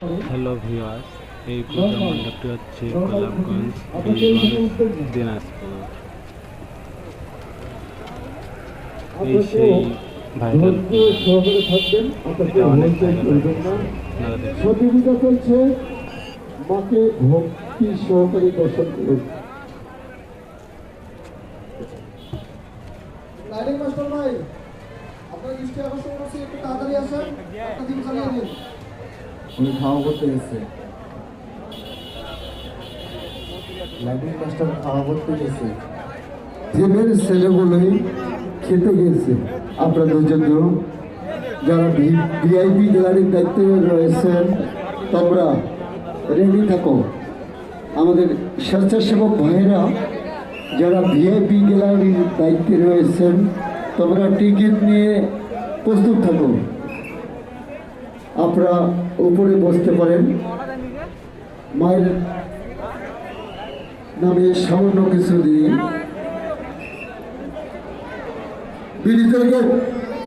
Hello viewers, এই পূজা মণ্ডপটি হচ্ছে গোলাপগঞ্জ, বীরগঞ্জ, দিনাজপুর। এই সেই ভাইরাল সহকারে থাকবেন, এটা অনেক ভাইরাল প্রতিযোগিতা চলছে, মাকে ভক্তি সহকারে দর্শন করুন। লাইটিং মাস্টার ভাই, আপনার দৃষ্টি আকর্ষণ করছি, একটু তাড়াতাড়ি আসেন, একটা দিন চালিয়ে দিন। উনি খাওয়া করতে গেছে, লাইটিং মাস্টার খাওয়া করতে গেছে, জেমের ছেলেগুলোই খেতে গেছে। আপনাদের জন্য যারা ভিআইপি গ্যালারির দায়িত্বে রয়েছেন তোমরা রেডি থাকো। আমাদের স্বেচ্ছাসেবক ভাইয়েরা যারা ভিআইপি গ্যালারির দায়িত্বে রয়েছেন তোমরা টিকিট নিয়ে প্রস্তুত থাকো। আপনারা উপরে বসতে পারেন। মায়ের নামে সামান্য কিছু দিয়ে বিড়ি